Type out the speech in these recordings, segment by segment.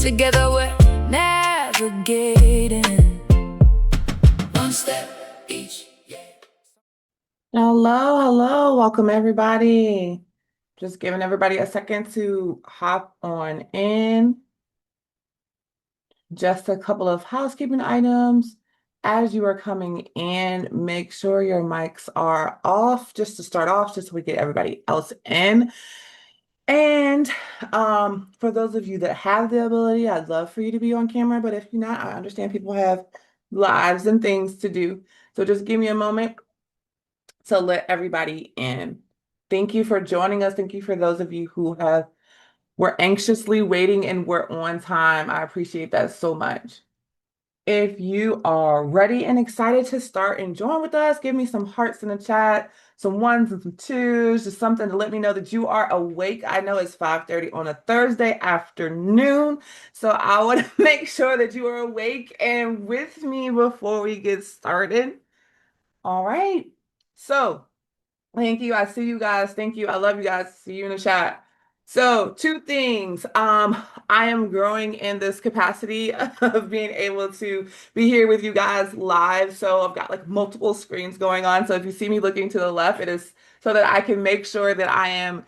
Together we're navigating one step each. Hello. Welcome everybody. Just giving everybody a second to hop on in. Just a couple of housekeeping items. As you are coming in, make sure your mics are off just to start off, just so we get everybody else in. And for those of you that have the ability, I'd love for you to be on camera, but if you're not, I understand people have lives and things to do. So just give me a moment to let everybody in. Thank you for joining us. Thank you for those of you who were anxiously waiting and were on time. I appreciate that so much. If you are ready and excited to start and join with us, give me some hearts in the chat, some ones and some twos, just something to let me know that you are awake. I know it's 5:30 on a Thursday afternoon, so I want to make sure that you are awake and with me before we get started. All right. So, thank you. I see you guys. Thank you. I love you guys. See you in the chat. So, two things. I am growing in this capacity of being able to be here with you guys live. So I've got like multiple screens going on. So if you see me looking to the left, it is so that I can make sure that I am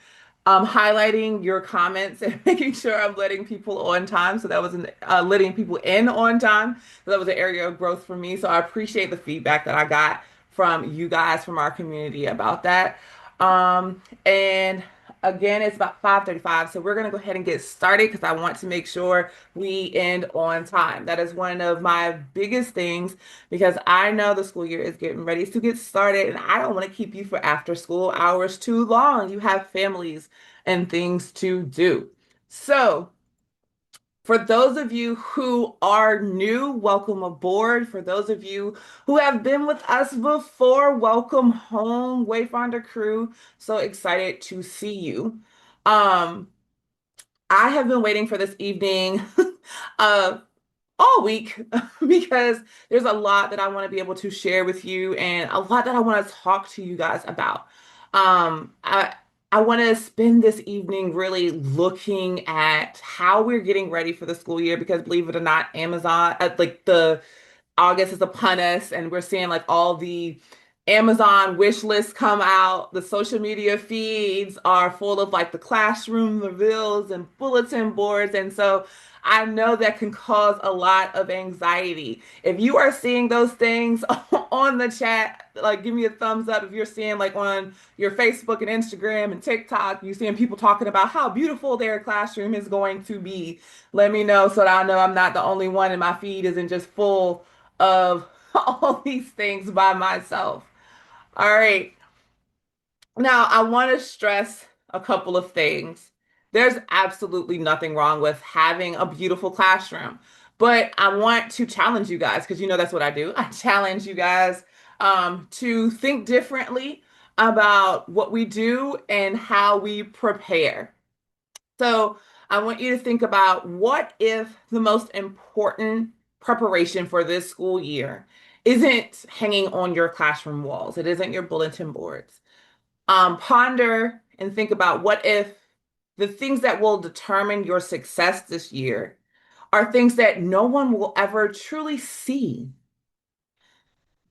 highlighting your comments and making sure I'm letting people on time. So that was letting people in on time. So that was an area of growth for me. So I appreciate the feedback that I got from you guys from our community about that. And again, it's about 5:35, so we're going to go ahead and get started because I want to make sure we end on time. That is one of my biggest things because I know the school year is getting ready to get started, and I don't want to keep you for after school hours too long. You have families and things to do. So, for those of you who are new, welcome aboard. For those of you who have been with us before, welcome home, Wayfinder crew. So excited to see you. Um, I have been waiting for this evening uh, all week because there's a lot that I want to be able to share with you and a lot that I want to talk to you guys about. Um, I I want to spend this evening really looking at how we're getting ready for the school year because believe it or not, Amazon, like the August is upon us, and we're seeing like all the Amazon wish lists come out. The social media feeds are full of like the classroom reveals and bulletin boards. And so I know that can cause a lot of anxiety. If you are seeing those things on the chat, like give me a thumbs up if you're seeing like on your Facebook and Instagram and TikTok, you're seeing people talking about how beautiful their classroom is going to be. Let me know so that I know I'm not the only one and my feed isn't just full of all these things by myself. All right. Now, I want to stress a couple of things. There's absolutely nothing wrong with having a beautiful classroom, but I want to challenge you guys because you know that's what I do. I challenge you guys to think differently about what we do and how we prepare. So I want you to think about what if the most important preparation for this school year isn't hanging on your classroom walls, it isn't your bulletin boards. Ponder and think about what if the things that will determine your success this year are things that no one will ever truly see.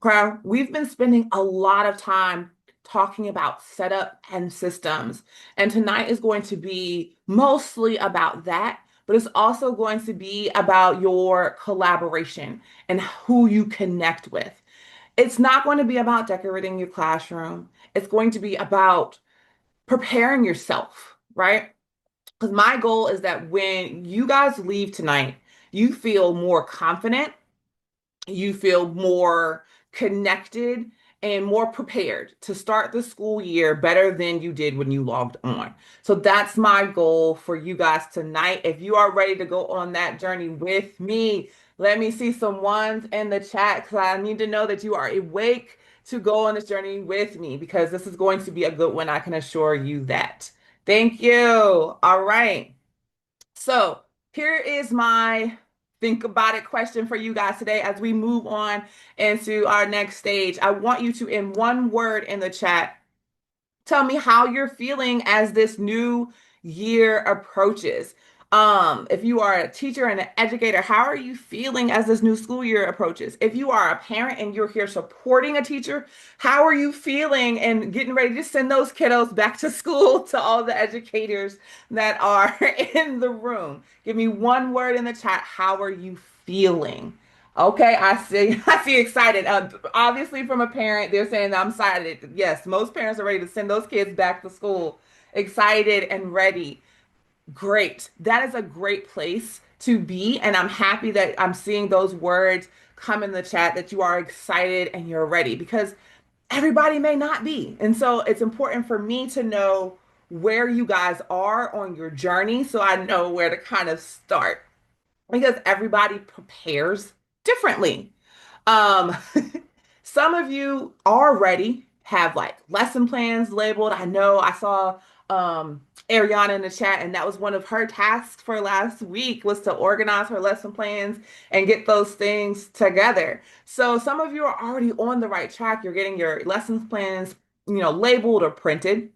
Crown, we've been spending a lot of time talking about setup and systems, and tonight is going to be mostly about that, but it's also going to be about your collaboration and who you connect with. It's not going to be about decorating your classroom. It's going to be about preparing yourself, right? Because my goal is that when you guys leave tonight, you feel more confident, you feel more connected and more prepared to start the school year better than you did when you logged on. So that's my goal for you guys tonight. If you are ready to go on that journey with me, let me see some ones in the chat because I need to know that you are awake to go on this journey with me because this is going to be a good one. I can assure you that. Thank you. All right. So here is my think about it question for you guys today as we move on into our next stage. I want you to, in one word in the chat, tell me how you're feeling as this new year approaches. If you are a teacher and an educator, how are you feeling as this new school year approaches? If you are a parent and you're here supporting a teacher, how are you feeling and getting ready to send those kiddos back to school to all the educators that are in the room? Give me one word in the chat. How are you feeling? Okay, I see. I see excited. Obviously, from a parent, they're saying I'm excited. Yes, most parents are ready to send those kids back to school, excited and ready. Great. That is a great place to be. And I'm happy that I'm seeing those words come in the chat that you are excited and you're ready because everybody may not be. And so it's important for me to know where you guys are on your journey so I know where to kind of start because everybody prepares differently. Um, some of you already have like lesson plans labeled. I know I saw Ariana in the chat, and that was one of her tasks for last week was to organize her lesson plans and get those things together. So some of you are already on the right track. You're getting your lesson plans, labeled or printed.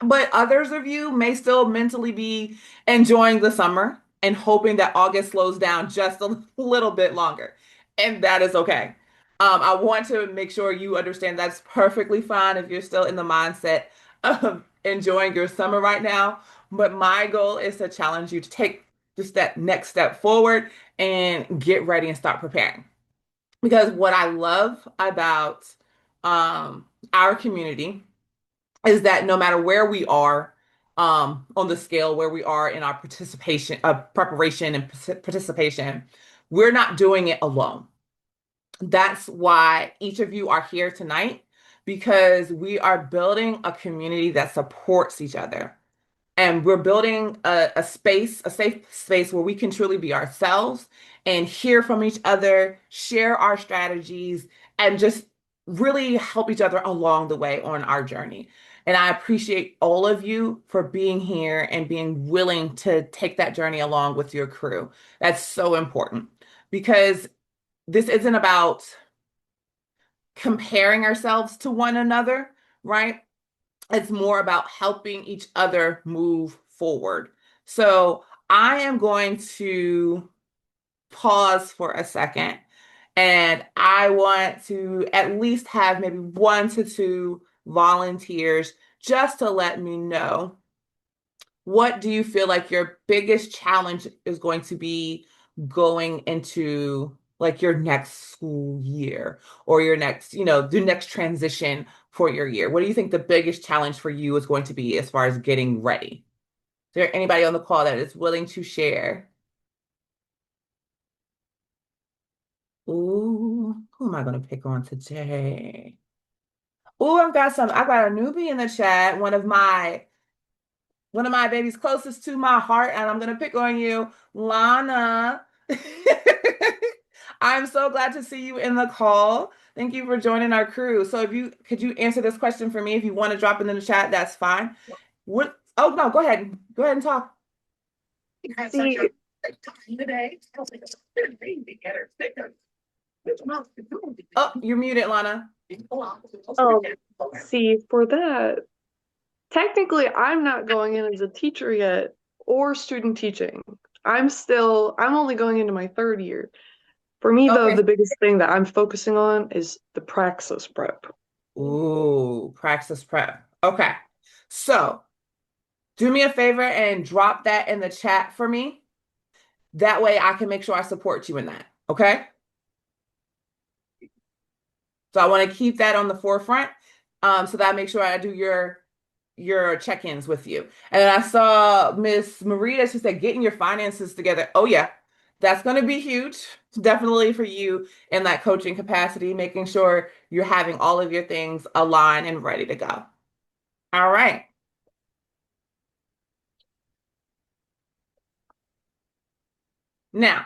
But others of you may still mentally be enjoying the summer and hoping that August slows down just a little bit longer. And that is okay. I want to make sure you understand that's perfectly fine if you're still in the mindset of enjoying your summer right now. But my goal is to challenge you to take just that next step forward and get ready and start preparing. Because what I love about our community is that no matter where we are on the scale, where we are in our preparation and participation, we're not doing it alone. That's why each of you are here tonight because we are building a community that supports each other. And we're building a space, a safe space where we can truly be ourselves and hear from each other, share our strategies, and just really help each other along the way on our journey. And I appreciate all of you for being here and being willing to take that journey along with your crew. That's so important because this isn't about comparing ourselves to one another, right? It's more about helping each other move forward. So I am going to pause for a second and I want to at least have maybe 1 to 2 volunteers just to let me know what do you feel like your biggest challenge is going to be going into like your next school year or your next, the next transition for your year? What do you think the biggest challenge for you is going to be as far as getting ready? Is there anybody on the call that is willing to share? Ooh, who am I going to pick on today? Ooh, I got a newbie in the chat, one of my babies closest to my heart, and I'm gonna pick on you, Lana. I'm so glad to see you in the call. Thank you for joining our crew. So if you could you answer this question for me? If you want to drop it in the chat, that's fine. What? Oh no, go ahead. Go ahead and talk. See, Oh, you're muted, Lana. oh, see, for that, technically, I'm not going in as a teacher yet or student teaching. I'm only going into my third year. For me, though, Okay. the biggest thing that I'm focusing on is the praxis prep. Ooh, praxis prep. Okay. So do me a favor and drop that in the chat for me. That way I can make sure I support you in that. Okay. So I want to keep that on the forefront, so that I make sure I do your check-ins with you. And then I saw Miss Marita, she said, getting your finances together. Oh yeah, that's going to be huge, definitely for you in that coaching capacity, making sure you're having all of your things aligned and ready to go. All right. Now,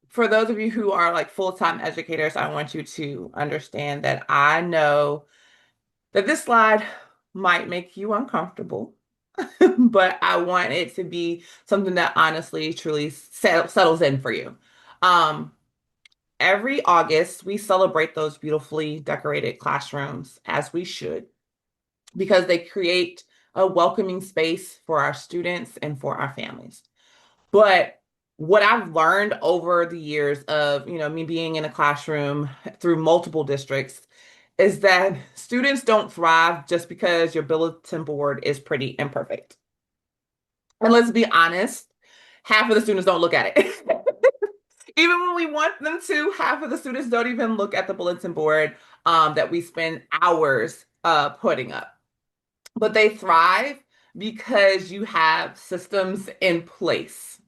for those of you who are like full-time educators, I want you to understand that I know that this slide might make you uncomfortable, but I want it to be something that honestly, truly settles in for you. Um, every August, we celebrate those beautifully decorated classrooms as we should, because they create a welcoming space for our students and for our families. But what I've learned over the years of, me being in a classroom through multiple districts is that students don't thrive just because your bulletin board is pretty imperfect. And let's be honest, half of the students don't look at it. Even when we want them to, half of the students don't even look at the bulletin board that we spend hours putting up. But they thrive because you have systems in place.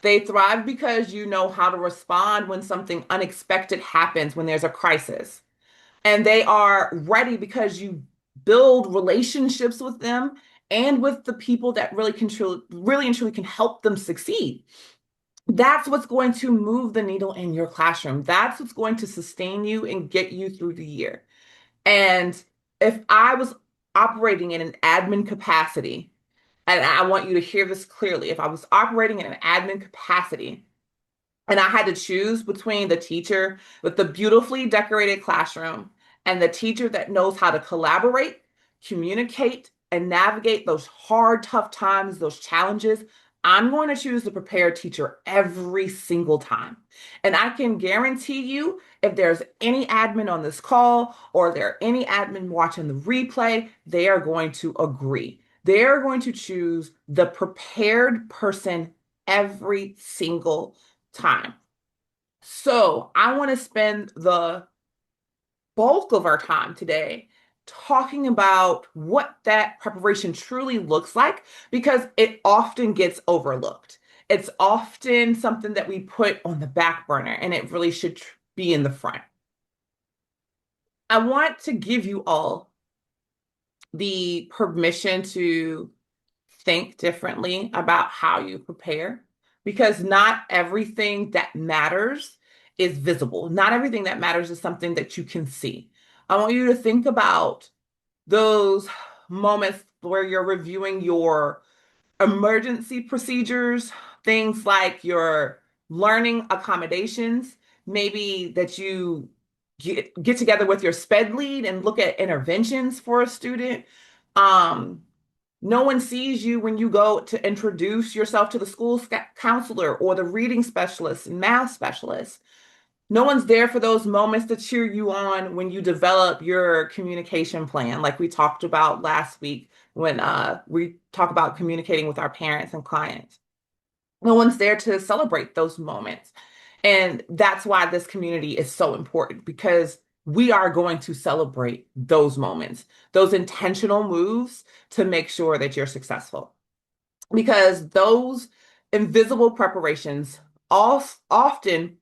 They thrive because you know how to respond when something unexpected happens, when there's a crisis. And they are ready because you build relationships with them and with the people that really and truly can help them succeed. That's what's going to move the needle in your classroom. That's what's going to sustain you and get you through the year. And if I was operating in an admin capacity, and I want you to hear this clearly, if I was operating in an admin capacity, and I had to choose between the teacher with the beautifully decorated classroom and the teacher that knows how to collaborate, communicate, and navigate those hard, tough times, those challenges, I'm going to choose the prepared teacher every single time. And I can guarantee you, if there's any admin on this call or there are any admin watching the replay, they are going to agree. They're going to choose the prepared person every single time. So I want to spend the bulk of our time today talking about what that preparation truly looks like because it often gets overlooked. It's often something that we put on the back burner and it really should be in the front. I want to give you all the permission to think differently about how you prepare because not everything that matters is visible. Not everything that matters is something that you can see. I want you to think about those moments where you're reviewing your emergency procedures, things like your learning accommodations, maybe that you get together with your sped lead and look at interventions for a student. Um, no one sees you when you go to introduce yourself to the school counselor or the reading specialist and math specialist. No one's there for those moments to cheer you on when you develop your communication plan, like we talked about last week when we talk about communicating with our parents and clients. No one's there to celebrate those moments. And that's why this community is so important because we are going to celebrate those moments, those intentional moves to make sure that you're successful. Because those invisible preparations often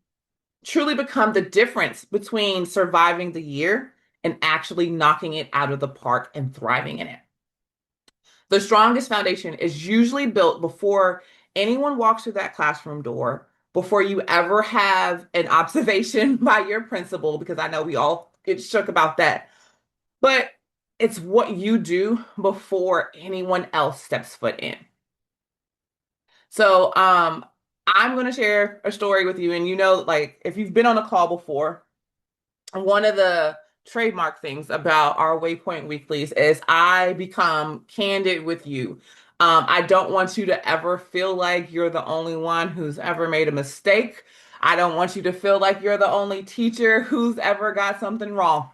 truly become the difference between surviving the year and actually knocking it out of the park and thriving in it. The strongest foundation is usually built before anyone walks through that classroom door, before you ever have an observation by your principal, because I know we all get shook about that. But it's what you do before anyone else steps foot in. So I'm going to share a story with you. And like if you've been on a call before, one of the trademark things about our Waypoint Weeklies is I become candid with you. I don't want you to ever feel like you're the only one who's ever made a mistake. I don't want you to feel like you're the only teacher who's ever got something wrong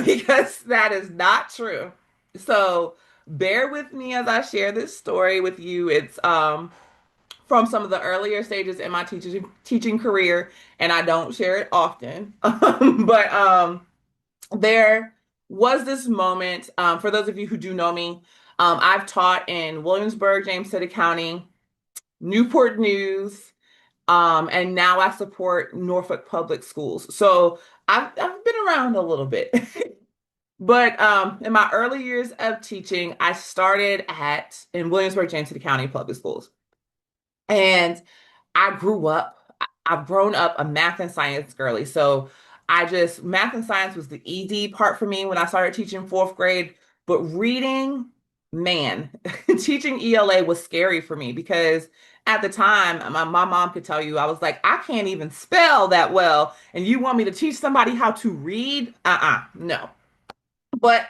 because that is not true. So bear with me as I share this story with you. It's from some of the earlier stages in my teaching career, and I don't share it often. But there was this moment, for those of you who do know me, I've taught in Williamsburg, James City County, Newport News, and now I support Norfolk Public Schools. So I've been around a little bit. But in my early years of teaching, I started in Williamsburg, James City County Public Schools. And I've grown up a math and science girly. So math and science was the easy part for me when I started teaching fourth grade. But reading, man, teaching ELA was scary for me because at the time, my mom could tell you, I was like, I can't even spell that well. And you want me to teach somebody how to read? No. But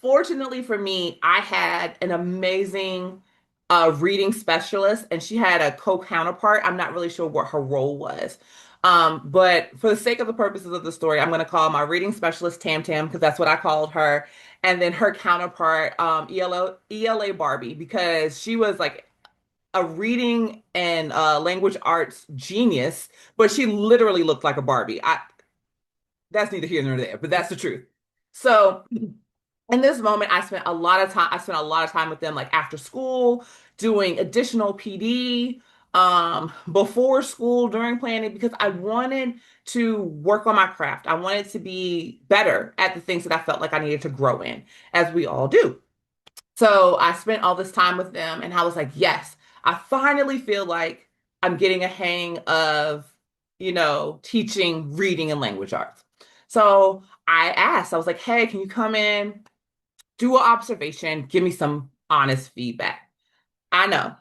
fortunately for me, I had an amazing reading specialist, and she had a co-counterpart. I'm not really sure what her role was. But for the sake of the purposes of the story, I'm going to call my reading specialist Tam Tam because that's what I called her. And then her counterpart, ELA Barbie, because she was like a reading and language arts genius, but she literally looked like a Barbie. That's neither here nor there, but that's the truth. So in this moment, I spent a lot of time with them, like after school, doing additional PD, before school, during planning, because I wanted to work on my craft. I wanted to be better at the things that I felt like I needed to grow in, as we all do. So I spent all this time with them, and I was like, yes, I finally feel like I'm getting a hang of, teaching reading and language arts. So I asked, I was like, hey, can you come in, do an observation, give me some honest feedback? I know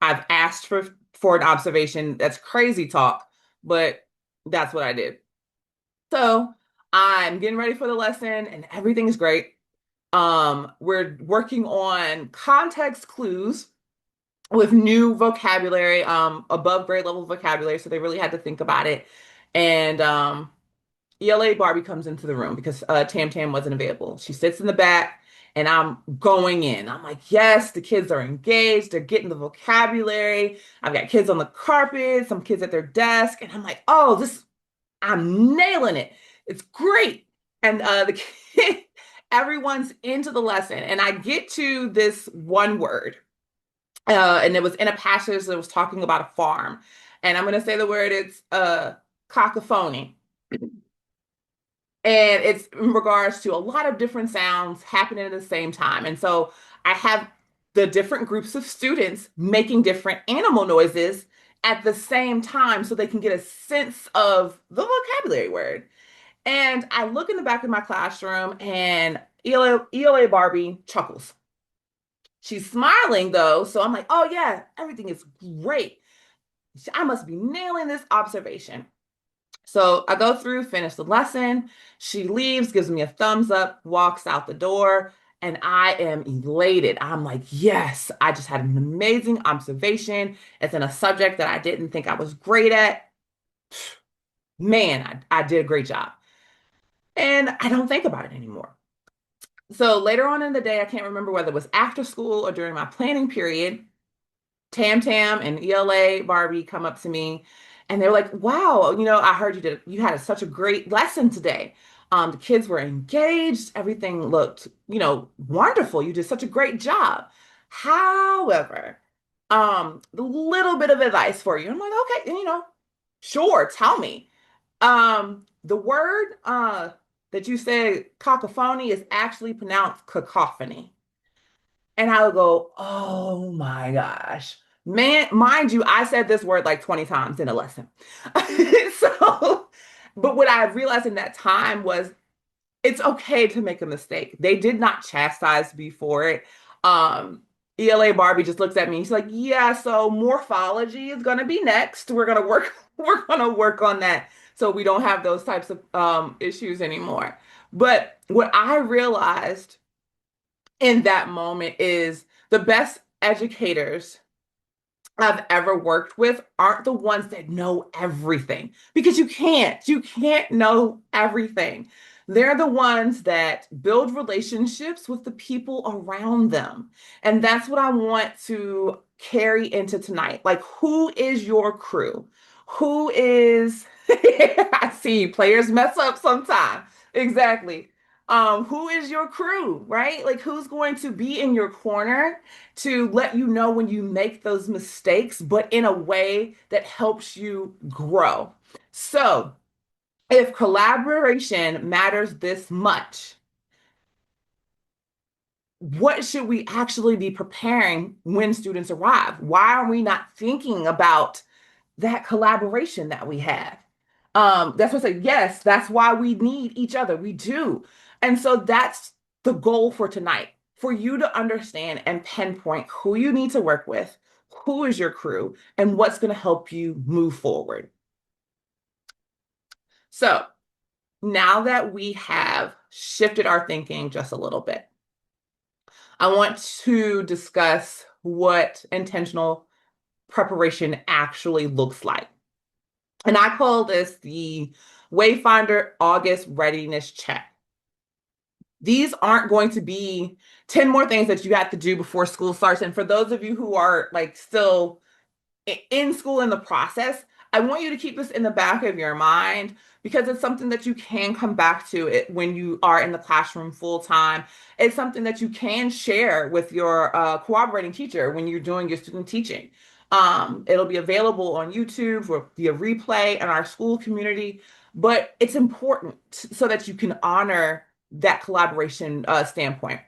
I've asked for an observation. That's crazy talk, but that's what I did. So I'm getting ready for the lesson, and everything is great. We're working on context clues with new vocabulary, above grade level vocabulary, so they really had to think about it. And ELA Barbie comes into the room because Tam Tam wasn't available. She sits in the back, and I'm going in. I'm like, yes, the kids are engaged. They're getting the vocabulary. I've got kids on the carpet, some kids at their desk, and I'm like, oh, I'm nailing it. It's great. And the kid, everyone's into the lesson, and I get to this one word, and it was in a passage that was talking about a farm, and I'm going to say the word. It's cacophony. And it's in regards to a lot of different sounds happening at the same time. And so I have the different groups of students making different animal noises at the same time so they can get a sense of the vocabulary word. And I look in the back of my classroom, and ELA Barbie chuckles. She's smiling though, so I'm like, oh yeah, everything is great. I must be nailing this observation. So I go through, finish the lesson. She leaves, gives me a thumbs up, walks out the door, and I am elated. I'm like, yes, I just had an amazing observation. It's in a subject that I didn't think I was great at. Man, I did a great job. And I don't think about it anymore. So later on in the day, I can't remember whether it was after school or during my planning period, Tam Tam and ELA Barbie come up to me, and they're like, wow, I heard you had such a great lesson today. The kids were engaged, everything looked, wonderful. You did such a great job. However, a little bit of advice for you. I'm like, okay, sure, tell me. The word that you said cacophony is actually pronounced cacophony. And I would go, oh my gosh. Man, mind you, I said this word like 20 times in a lesson. So, but what I realized in that time was it's okay to make a mistake. They did not chastise me for it. Um, ELA Barbie just looks at me. She's like, yeah, so morphology is gonna be next. We're gonna work on that so we don't have those types of issues anymore. But what I realized in that moment is the best educators I've ever worked with aren't the ones that know everything because you can't know everything. They're the ones that build relationships with the people around them. And that's what I want to carry into tonight. Like, who is your crew? Who is, I see players mess up sometimes. Exactly. Who is your crew, right? Like, who's going to be in your corner to let you know when you make those mistakes, but in a way that helps you grow. So, if collaboration matters this much, what should we actually be preparing when students arrive? Why are we not thinking about that collaboration that we have? That's what I say, yes, that's why we need each other. We do. And so that's the goal for tonight, for you to understand and pinpoint who you need to work with, who is your crew, and what's going to help you move forward. So now that we have shifted our thinking just a little bit, I want to discuss what intentional preparation actually looks like. And I call this the Wayfinder August Readiness Check. These aren't going to be 10 more things that you have to do before school starts. And for those of you who are like still in school in the process, I want you to keep this in the back of your mind because it's something that you can come back to it when you are in the classroom full time. It's something that you can share with your cooperating teacher when you're doing your student teaching. It'll be available on YouTube or via replay in our school community, but it's important so that you can honor that collaboration standpoint.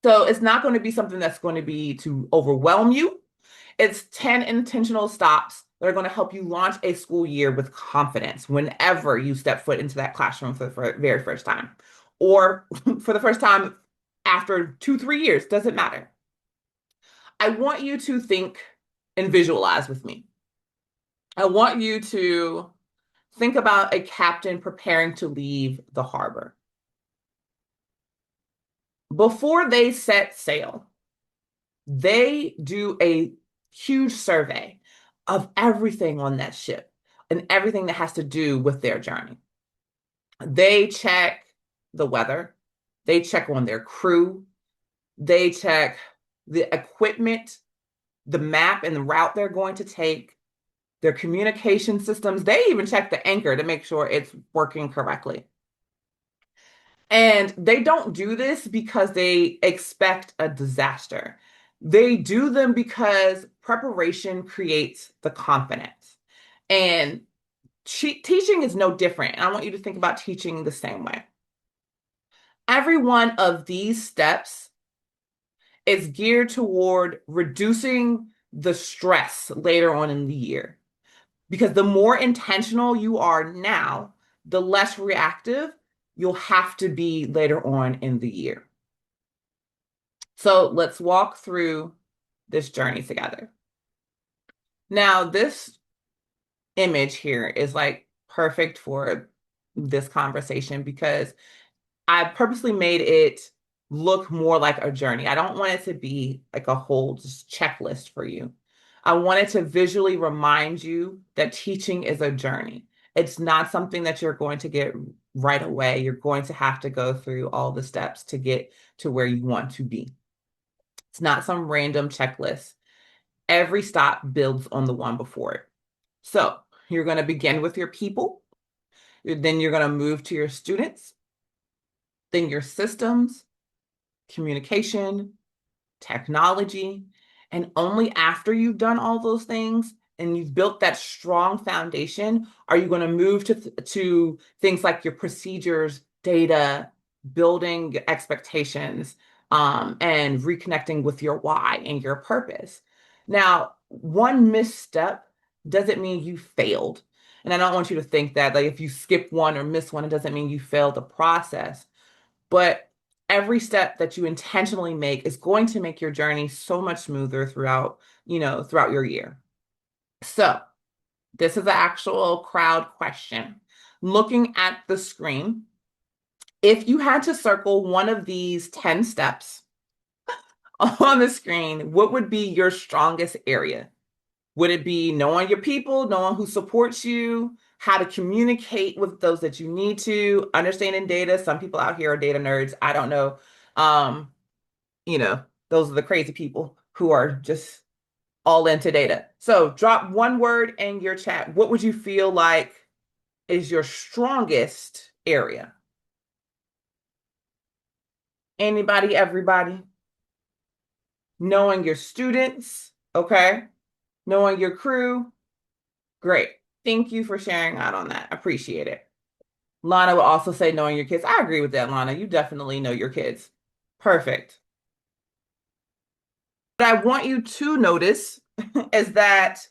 So it's not going to be something that's going to be to overwhelm you. It's 10 intentional stops that are going to help you launch a school year with confidence whenever you step foot into that classroom for the very first time, or for the first time after 2, 3 years, doesn't matter. I want you to think and visualize with me. I want you to think about a captain preparing to leave the harbor. Before they set sail, they do a huge survey of everything on that ship and everything that has to do with their journey. They check the weather, they check on their crew, they check the equipment, the map and the route they're going to take, their communication systems. They even check the anchor to make sure it's working correctly. And they don't do this because they expect a disaster. They do them because preparation creates the confidence. And teaching is no different. And I want you to think about teaching the same way. Every one of these steps is geared toward reducing the stress later on in the year. Because the more intentional you are now, the less reactive you'll have to be later on in the year. So let's walk through this journey together. Now, this image here is like perfect for this conversation because I purposely made it look more like a journey. I don't want it to be like a whole just checklist for you. I wanted to visually remind you that teaching is a journey. It's not something that you're going to get right away. You're going to have to go through all the steps to get to where you want to be. It's not some random checklist. Every stop builds on the one before it. So you're going to begin with your people. Then you're going to move to your students, then your systems, communication, technology. And only after you've done all those things and you've built that strong foundation, are you going to move to things like your procedures, data, building expectations, and reconnecting with your why and your purpose. Now, one misstep doesn't mean you failed. And I don't want you to think that like if you skip one or miss one, it doesn't mean you failed the process. But every step that you intentionally make is going to make your journey so much smoother throughout your year. So this is the actual crowd question. Looking at the screen, if you had to circle one of these 10 steps on the screen, what would be your strongest area? Would it be knowing your people, knowing who supports you, how to communicate with those that you need to, understanding data? Some people out here are data nerds. I don't know. Those are the crazy people who are just all into data. So drop one word in your chat. What would you feel like is your strongest area? Anybody, everybody? Knowing your students, okay? Knowing your crew, great. Thank you for sharing out on that. Appreciate it. Lana will also say knowing your kids. I agree with that, Lana. You definitely know your kids. Perfect. What I want you to notice is that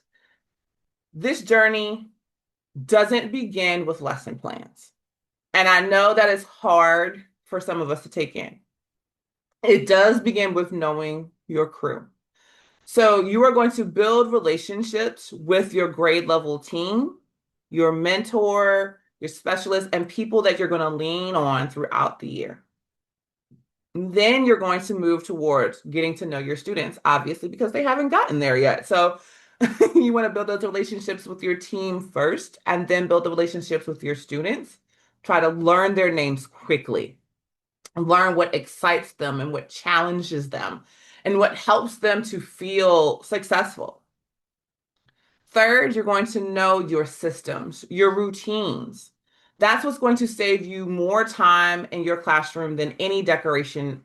this journey doesn't begin with lesson plans. And I know that is hard for some of us to take in. It does begin with knowing your crew. So you are going to build relationships with your grade level team, your mentor, your specialist, and people that you're going to lean on throughout the year. Then you're going to move towards getting to know your students, obviously, because they haven't gotten there yet. So you want to build those relationships with your team first, and then build the relationships with your students. Try to learn their names quickly, learn what excites them and what challenges them, and what helps them to feel successful. Third, you're going to know your systems, your routines. That's what's going to save you more time in your classroom than any decoration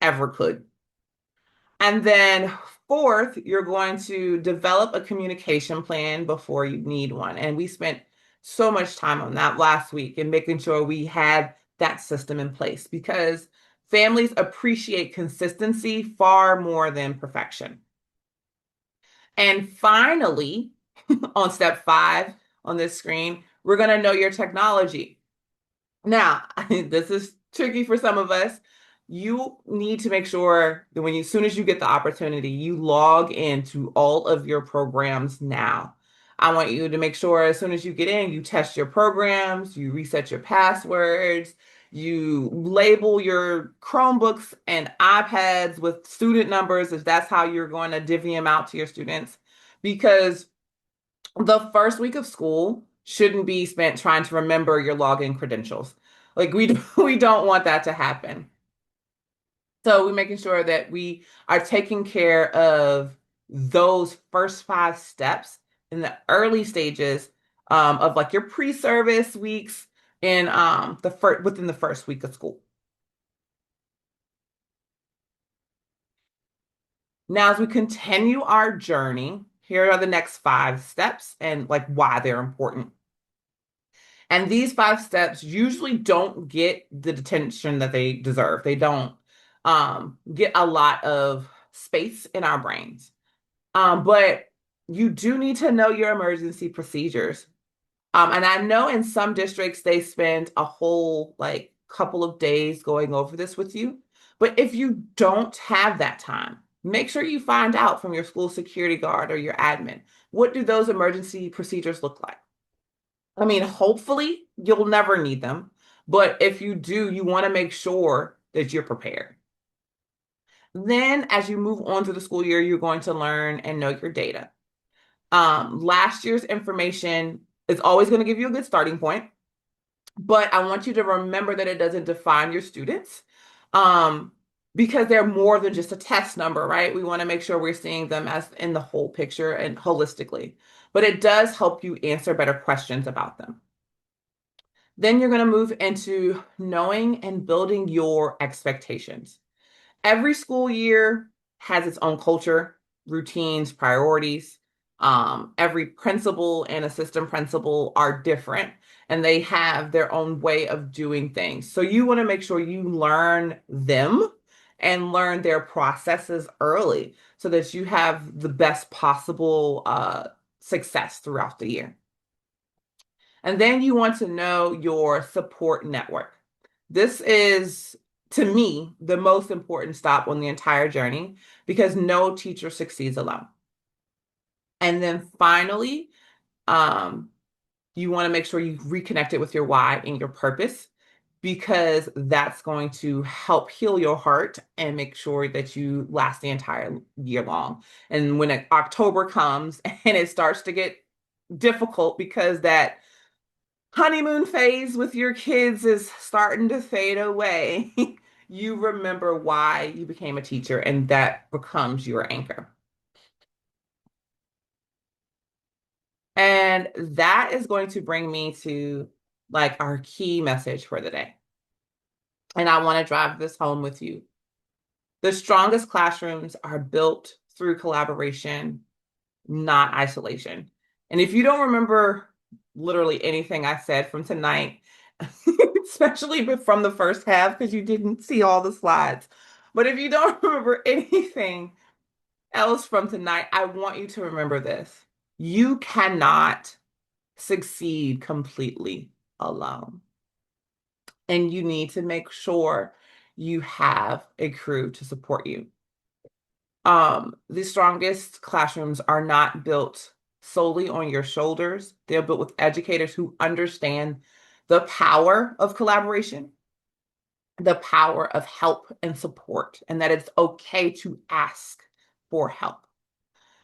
ever could. And then fourth, you're going to develop a communication plan before you need one. And we spent so much time on that last week and making sure we had that system in place because families appreciate consistency far more than perfection. And finally, on step 5 on this screen, we're going to know your technology. Now, this is tricky for some of us. You need to make sure that as soon as you get the opportunity, you log into all of your programs now. I want you to make sure as soon as you get in, you test your programs, you reset your passwords, you label your Chromebooks and iPads with student numbers if that's how you're going to divvy them out to your students. Because the first week of school shouldn't be spent trying to remember your login credentials. Like we don't want that to happen. So we're making sure that we are taking care of those first 5 steps in the early stages of like your pre-service weeks in within the first week of school. Now, as we continue our journey, here are the next 5 steps and like why they're important. And these 5 steps usually don't get the attention that they deserve. They don't get a lot of space in our brains. But you do need to know your emergency procedures. And I know in some districts they spend a whole like couple of days going over this with you. But if you don't have that time, make sure you find out from your school security guard or your admin. What do those emergency procedures look like? I mean, hopefully you'll never need them, but if you do, you want to make sure that you're prepared. Then, as you move on through the school year, you're going to learn and know your data. Last year's information is always going to give you a good starting point, but I want you to remember that it doesn't define your students, because they're more than just a test number, right? We want to make sure we're seeing them as in the whole picture and holistically, but it does help you answer better questions about them. Then you're going to move into knowing and building your expectations. Every school year has its own culture, routines, priorities. Every principal and assistant principal are different and they have their own way of doing things. So you want to make sure you learn them and learn their processes early so that you have the best possible success throughout the year. And then you want to know your support network. This is, to me, the most important stop on the entire journey because no teacher succeeds alone. And then finally, you want to make sure you reconnect it with your why and your purpose because that's going to help heal your heart and make sure that you last the entire year long. And when October comes and it starts to get difficult because that honeymoon phase with your kids is starting to fade away, you remember why you became a teacher, and that becomes your anchor. And that is going to bring me to like our key message for the day. And I want to drive this home with you. The strongest classrooms are built through collaboration, not isolation. And if you don't remember literally anything I said from tonight, especially from the first half, because you didn't see all the slides. But if you don't remember anything else from tonight, I want you to remember this. You cannot succeed completely alone. And you need to make sure you have a crew to support you. The strongest classrooms are not built solely on your shoulders. They're built with educators who understand the power of collaboration the power of help and support, and that it's okay to ask for help.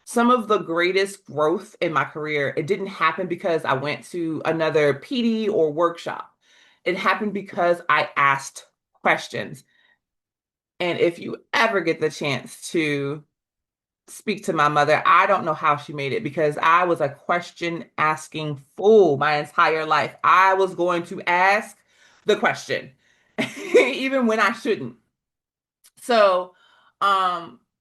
Some of the greatest growth in my career, it didn't happen because I went to another PD or workshop. It happened because I asked questions. And if you ever get the chance to speak to my mother, I don't know how she made it because I was a question asking fool my entire life. I was going to ask the question, even when I shouldn't. So,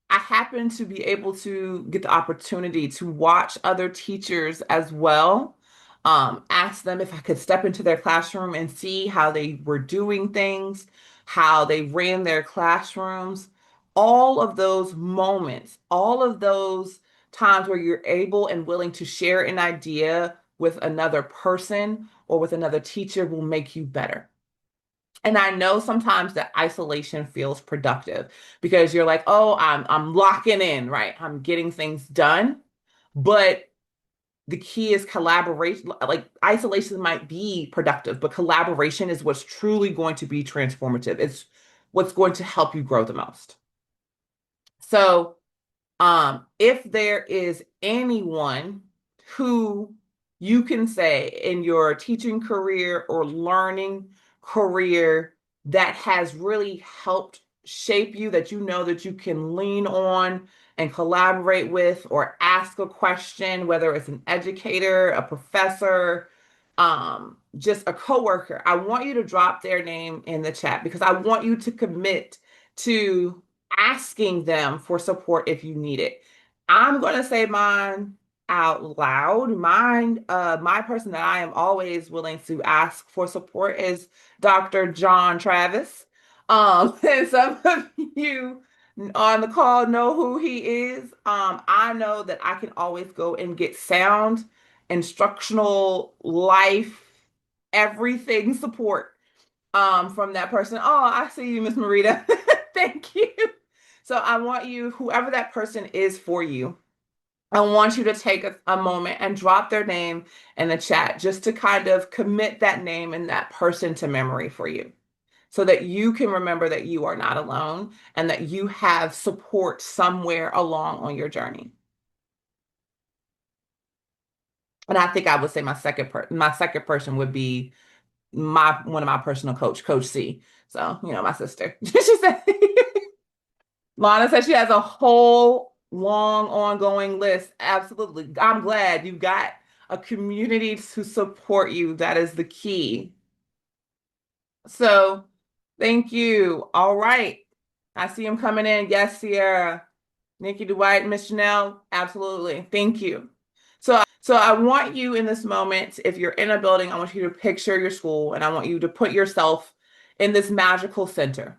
I happen to be able to get the opportunity to watch other teachers as well. Ask them if I could step into their classroom and see how they were doing things, how they ran their classrooms. All of those moments, all of those times where you're able and willing to share an idea with another person or with another teacher will make you better. And I know sometimes that isolation feels productive because you're like, oh, I'm locking in, right? I'm getting things done. But the key is collaboration. Like isolation might be productive, but collaboration is what's truly going to be transformative. It's what's going to help you grow the most. So if there is anyone who you can say in your teaching career or learning career that has really helped shape you, that you know that you can lean on and collaborate with or ask a question, whether it's an educator, a professor, just a coworker, I want you to drop their name in the chat because I want you to commit to asking them for support if you need it. I'm going to say mine out loud. My person that I am always willing to ask for support is Dr. John Travis. And some of you on the call know who he is. I know that I can always go and get sound, instructional, life, everything support from that person. Oh, I see you, Miss Marita. Thank you. So I want you, whoever that person is for you, I want you to take a moment and drop their name in the chat just to kind of commit that name and that person to memory for you so that you can remember that you are not alone and that you have support somewhere along on your journey. And I think I would say my second person would be my one of my personal Coach C. So, my sister. She said Lana said she has a whole long ongoing list. Absolutely. I'm glad you got a community to support you. That is the key. So thank you. All right. I see him coming in. Yes, Sierra. Nikki Dwight, Miss Janelle. Absolutely. Thank you. So I want you in this moment, if you're in a building, I want you to picture your school and I want you to put yourself in this magical center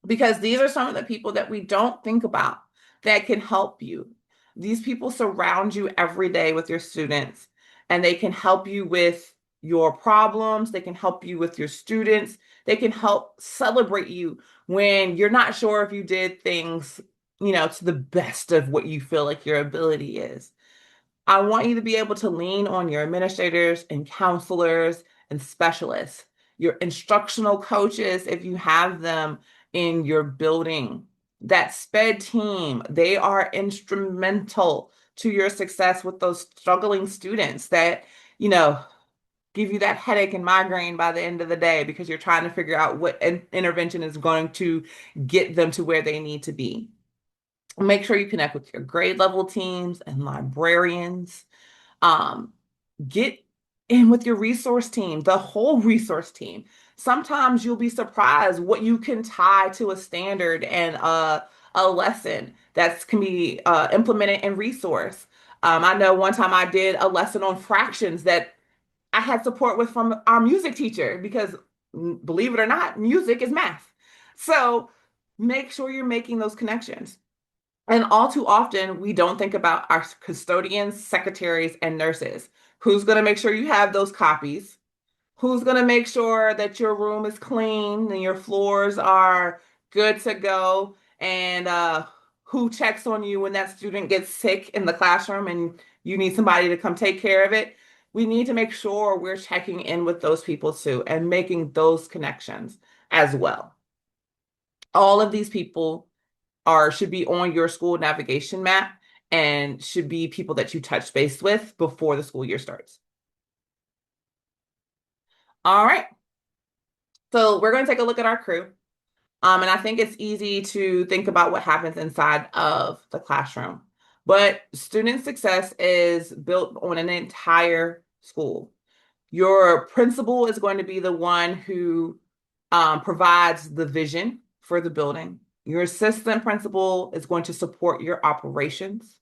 because these are some of the people that we don't think about that can help you. These people surround you every day with your students, and they can help you with your problems. They can help you with your students. They can help celebrate you when you're not sure if you did things, to the best of what you feel like your ability is. I want you to be able to lean on your administrators and counselors and specialists, your instructional coaches, if you have them in your building. That SPED team, they are instrumental to your success with those struggling students that, give you that headache and migraine by the end of the day because you're trying to figure out what intervention is going to get them to where they need to be. Make sure you connect with your grade level teams and librarians. Um, get in with your resource team, the whole resource team. Sometimes you'll be surprised what you can tie to a standard and a lesson that can be implemented in resource. I know one time I did a lesson on fractions that I had support with from our music teacher because, believe it or not, music is math. So make sure you're making those connections. And all too often, we don't think about our custodians, secretaries, and nurses. Who's going to make sure you have those copies? Who's going to make sure that your room is clean and your floors are good to go? And who checks on you when that student gets sick in the classroom and you need somebody to come take care of it? We need to make sure we're checking in with those people too and making those connections as well. All of these people should be on your school navigation map and should be people that you touch base with before the school year starts. All right. So we're going to take a look at our crew. And I think it's easy to think about what happens inside of the classroom. But student success is built on an entire school. Your principal is going to be the one who provides the vision for the building. Your assistant principal is going to support your operations.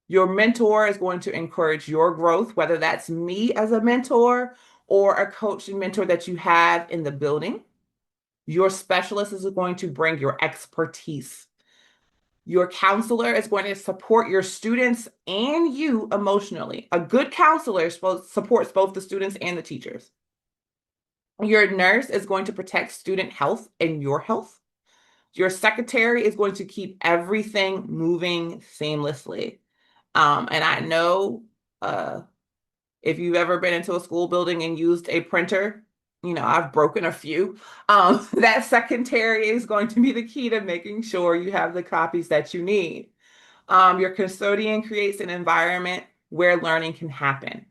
Your mentor is going to encourage your growth, whether that's me as a mentor or a coach and mentor that you have in the building. Your specialist is going to bring your expertise. Your counselor is going to support your students and you emotionally. A good counselor supports both the students and the teachers. Your nurse is going to protect student health and your health. Your secretary is going to keep everything moving seamlessly. And I know if you've ever been into a school building and used a printer, I've broken a few. That secretary is going to be the key to making sure you have the copies that you need. Your custodian creates an environment where learning can happen.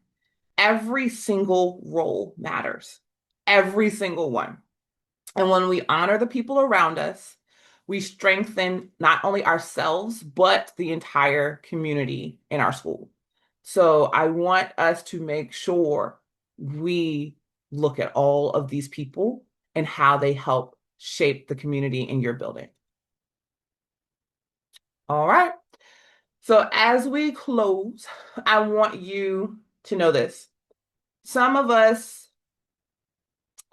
Every single role matters, every single one. And when we honor the people around us, we strengthen not only ourselves, but the entire community in our school. So I want us to make sure we look at all of these people and how they help shape the community in your building. All right. So as we close, I want you to know this. Some of us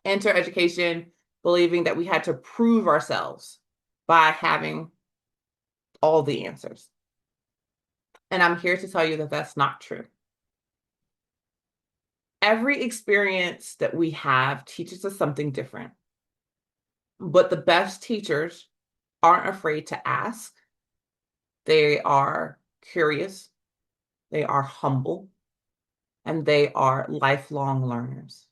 enter education believing that we had to prove ourselves by having all the answers. And I'm here to tell you that that's not true. Every experience that we have teaches us something different. But the best teachers aren't afraid to ask. They are curious, they are humble, and they are lifelong learners.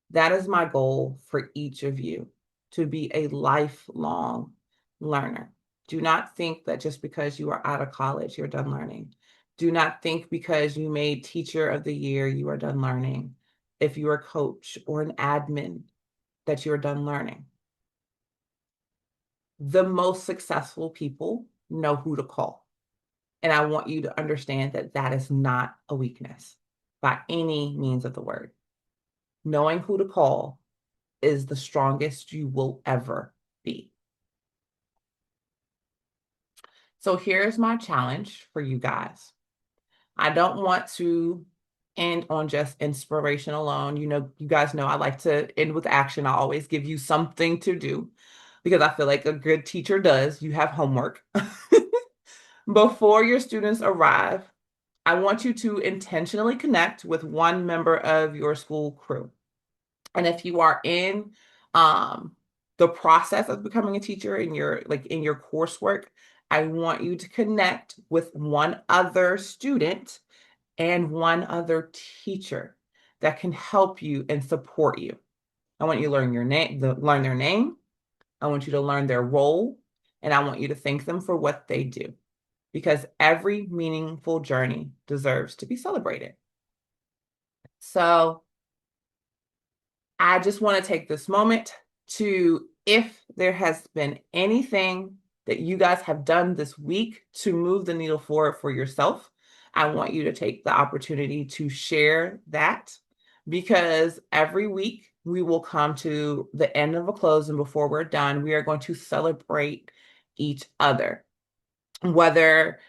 That is my goal for each of you, to be a lifelong learner. Do not think that just because you are out of college, you're done learning. Do not think because you made Teacher of the Year, you are done learning. If you're a coach or an admin, that you're done learning. The most successful people know who to call. And I want you to understand that that is not a weakness by any means of the word. Knowing who to call is the strongest you will ever be. So here's my challenge for you guys. I don't want to end on just inspiration alone. You guys know I like to end with action. I always give you something to do because I feel like a good teacher does. You have homework. Before your students arrive, I want you to intentionally connect with one member of your school crew. And if you are in the process of becoming a teacher in your coursework, I want you to connect with one other student and one other teacher that can help you and support you. I want you to learn learn their name. I want you to learn their role, and I want you to thank them for what they do, because every meaningful journey deserves to be celebrated. So I just want to take this moment to, if there has been anything that you guys have done this week to move the needle forward for yourself, I want you to take the opportunity to share that, because every week we will come to the end of a close, and before we're done, we are going to celebrate each other. Whether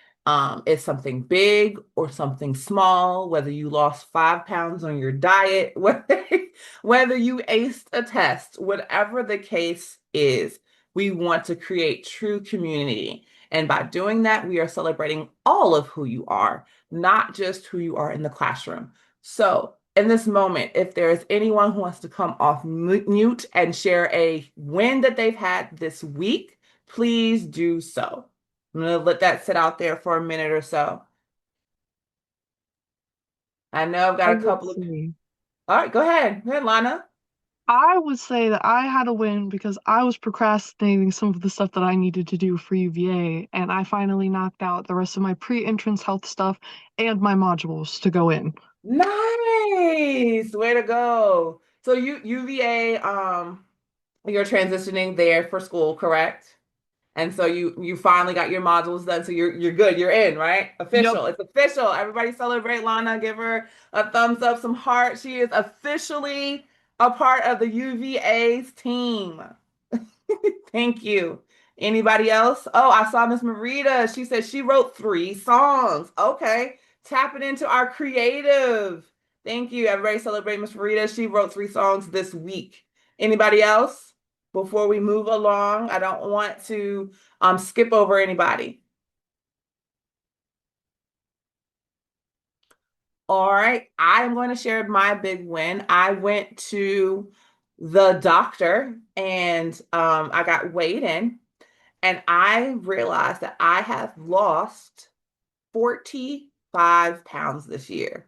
it's something big or something small, whether you lost 5 pounds on your diet, whether you aced a test, whatever the case is, we want to create true community. And by doing that, we are celebrating all of who you are, not just who you are in the classroom. So in this moment, if there is anyone who wants to come off mute and share a win that they've had this week, please do so. I'm going to let that sit out there for a minute or so. I know I've got a couple of. See. All right, go ahead. Go ahead, Lana. I would say that I had a win because I was procrastinating some of the stuff that I needed to do for UVA, and I finally knocked out the rest of my pre-entrance health stuff and my modules to go in. Nice. Way to go. So UVA, you're transitioning there for school, correct? And so you finally got your modules done, so you're good. You're in, right? Yep. Official. It's official. Everybody celebrate Lana. Give her a thumbs up, some heart. She is officially a part of the UVA's team. Thank you. Anybody else? Oh, I saw Miss Marita. She said she wrote 3 songs. Okay. Tapping into our creative. Thank you. Everybody celebrate Miss Marita. She wrote 3 songs this week. Anybody else? Before we move along, I don't want to skip over anybody. All right. I'm going to share my big win. I went to the doctor and I got weighed in. And I realized that I have lost 45 pounds this year.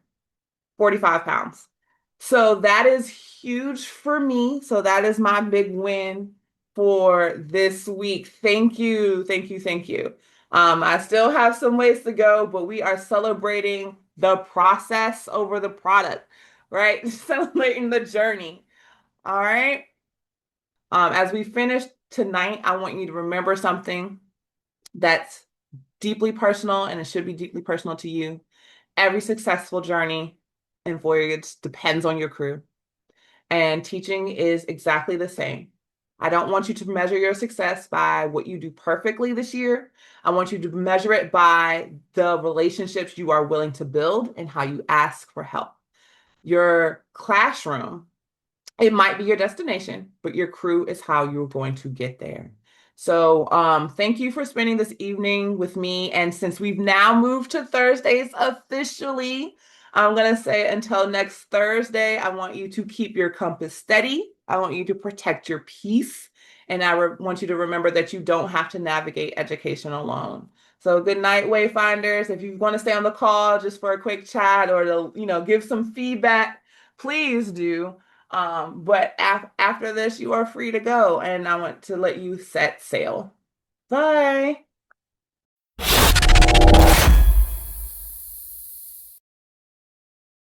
45 pounds. So that is huge for me. So that is my big win for this week. Thank you. Thank you. Thank you. I still have some ways to go, but we are celebrating the process over the product, right? Celebrating the journey. All right. As we finish tonight, I want you to remember something that's deeply personal, and it should be deeply personal to you. Every successful journey in voyage depends on your crew, and teaching is exactly the same. I don't want you to measure your success by what you do perfectly this year. I want you to measure it by the relationships you are willing to build and how you ask for help. Your classroom, it might be your destination, but your crew is how you're going to get there. So, thank you for spending this evening with me. And since we've now moved to Thursdays officially, I'm going to say until next Thursday, I want you to keep your compass steady. I want you to protect your peace. And I want you to remember that you don't have to navigate education alone. So good night, Wayfinders. If you want to stay on the call just for a quick chat or to, give some feedback, please do. But after this, you are free to go, and I want to let you set sail. Bye.